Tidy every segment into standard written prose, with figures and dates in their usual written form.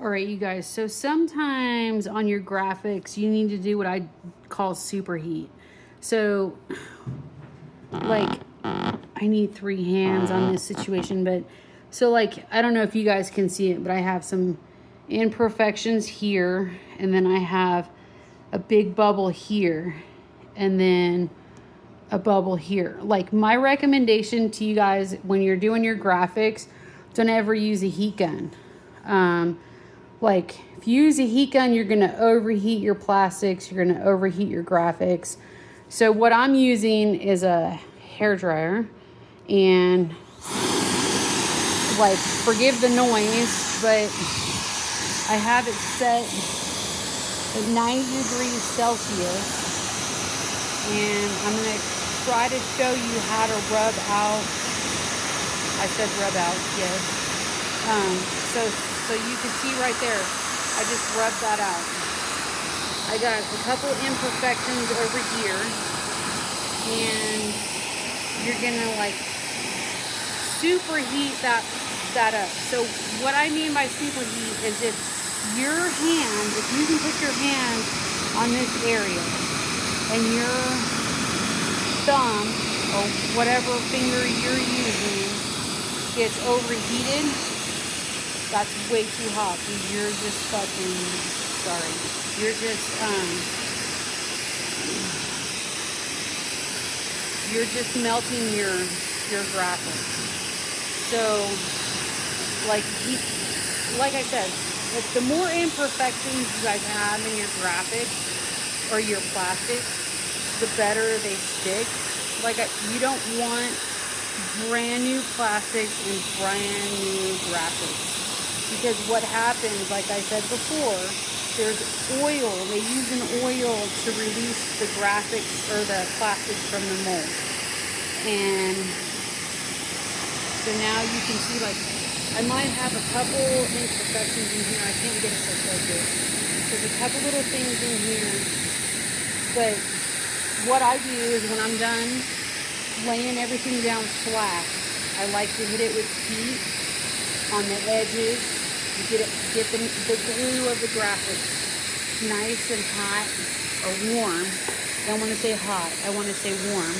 All right, you guys. So sometimes on your graphics, you need to do what I call superheat. So, like, I need 3 hands on this situation, but so, like, I don't know if you guys can see it, but I have some imperfections here, and then I have a big bubble here, and then a bubble here. Like, my recommendation to you guys when you're doing your graphics, don't ever use a heat gun. Like, if you use a heat gun, you're going to overheat your plastics. You're going to overheat your graphics. So what I'm using is a hair dryer. And, like, forgive the noise, but I have it set at 90 degrees Celsius. And I'm going to try to show you how to rub out. I said rub out, yes. So you can see right there, I just rubbed that out. I got a couple imperfections over here, and you're gonna like superheat that up. So what I mean by superheat is if you can put your hand on this area, and your thumb or whatever finger you're using gets overheated, that's way too hot. You're just fucking sorry. You're just melting your graphics. So like I said, if the more imperfections you guys have in your graphics or your plastics, the better they stick. You don't want brand new plastics and brand new graphics. Because what happens, like I said before, there's oil. They use an oil to release the graphics or the plastics from the mold. And so now you can see, like, I might have a couple imperfections in here. I can't get it so focused. There's a couple little things in here. But what I do is when I'm done laying everything down flat, I like to hit it with heat on the edges. You get the glue of the graphics nice and hot or warm. I don't want to say hot. I want to say warm.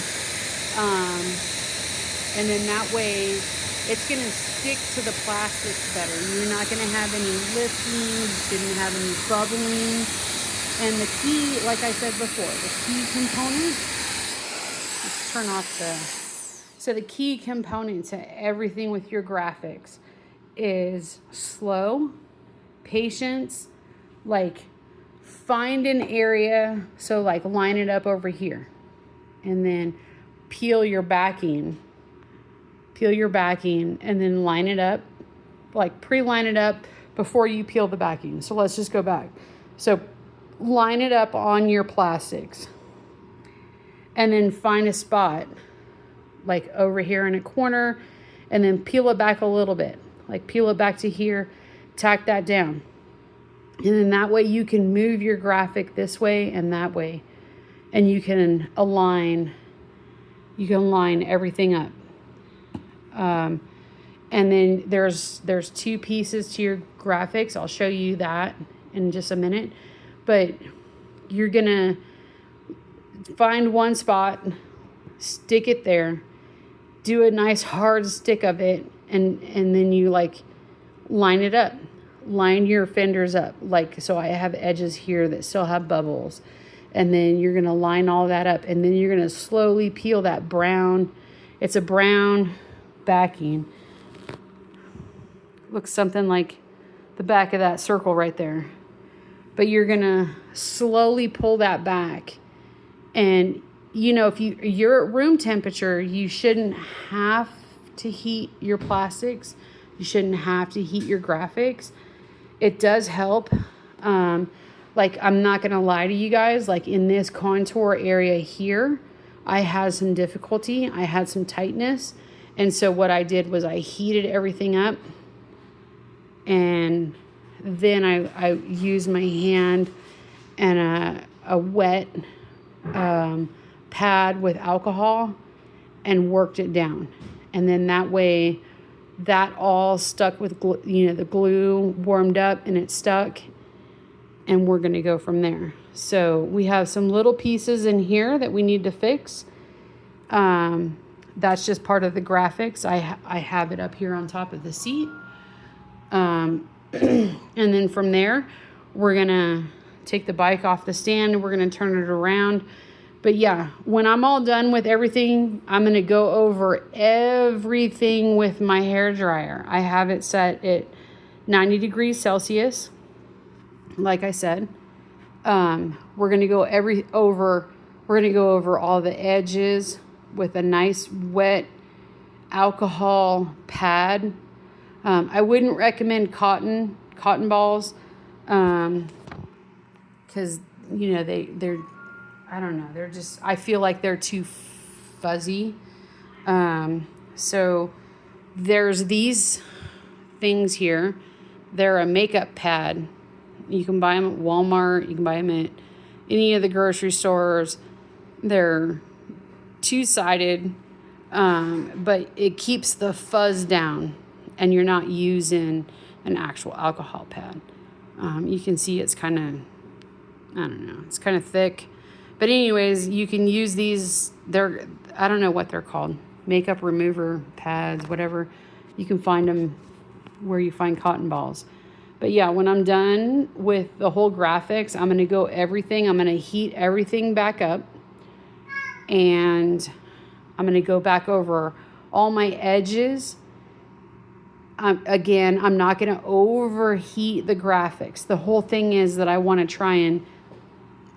And then that way it's going to stick to the plastics better. You're not going to have any lifting. You shouldn't have any bubbling. And the key, like I said before, the key component, let's turn off so the key component to everything with your graphics is slow, patience, like find an area, so like line it up over here, and then peel your backing, and then line it up, like pre-line it up before you peel the backing. So let's just go back. So line it up on your plastics, and then find a spot, like over here in a corner, and then peel it back a little bit. Like peel it back to here, tack that down. And then that way you can move your graphic this way and that way. And you can line everything up. And then there's 2 pieces to your graphics. I'll show you that in just a minute. But you're gonna find one spot, stick it there, do a nice hard stick of it, and then you like line it up, line your fenders up. Like, so I have edges here that still have bubbles, and then you're going to line all that up, and then you're going to slowly peel that brown. It's a brown backing. Looks something like the back of that circle right there. But you're going to slowly pull that back. And you know, if you're at room temperature, you shouldn't have to heat your plastics. You shouldn't have to heat your graphics. It does help. Like, I'm not going to lie to you guys. Like, in this contour area here, I had some difficulty. I had some tightness. And so what I did was I heated everything up. And then I used my hand and a wet pad with alcohol and worked it down. And then that way that all stuck with glue, the glue warmed up and it stuck, and we're going to go from there. So we have some little pieces in here that we need to fix. That's just part of the graphics. I have it up here on top of the seat. And then from there, we're going to take the bike off the stand. We're going to turn it around. But yeah, when I'm all done with everything, I'm going to go over everything with my hair dryer. I have it set at 90 degrees Celsius. Like I said, we're going to go over all the edges with a nice wet alcohol pad. I wouldn't recommend cotton balls, because they're, I don't know, they're just, I feel like they're too fuzzy. So there's these things here. They're a makeup pad. You can buy them at Walmart. You can buy them at any of the grocery stores. They're two-sided, but it keeps the fuzz down, and you're not using an actual alcohol pad. You can see it's kind of, I don't know, it's kind of thick. But anyways, you can use these. I don't know what they're called. Makeup remover pads, whatever. You can find them where you find cotton balls. But yeah, when I'm done with the whole graphics, I'm going to go everything. I'm going to heat everything back up. And I'm going to go back over all my edges. Again, I'm not going to overheat the graphics. The whole thing is that I want to try and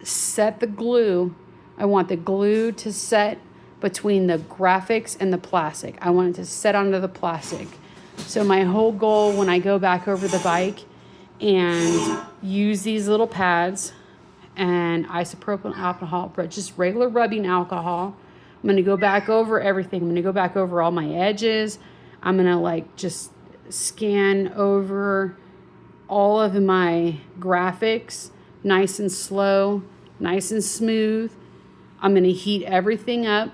set the glue. I want the glue to set between the graphics and the plastic. I want it to set onto the plastic. So my whole goal when I go back over the bike and use these little pads and isopropyl alcohol, just regular rubbing alcohol, I'm going to go back over everything. I'm going to go back over all my edges. I'm going to just scan over all of my graphics, nice and slow, nice and smooth. I'm going to heat everything up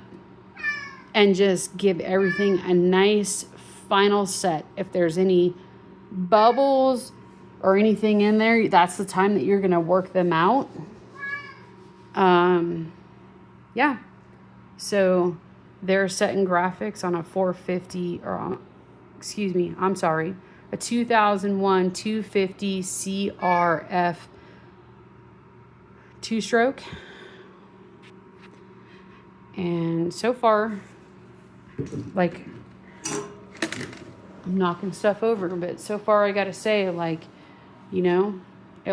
and just give everything a nice final set. If there's any bubbles or anything in there, that's the time that you're going to work them out. Yeah. So they're setting graphics on a 450, a 2001 250 CRF 2-stroke. And so far, I'm knocking stuff over, but so far I got to say, it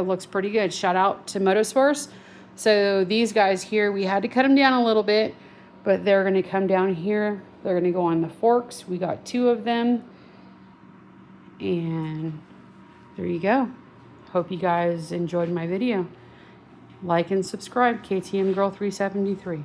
looks pretty good. Shout out to Motosports. So these guys here, we had to cut them down a little bit, but they're going to come down here. They're going to go on the forks. We got 2 of them. And there you go. Hope you guys enjoyed my video. Like and subscribe, KTM Girl 373.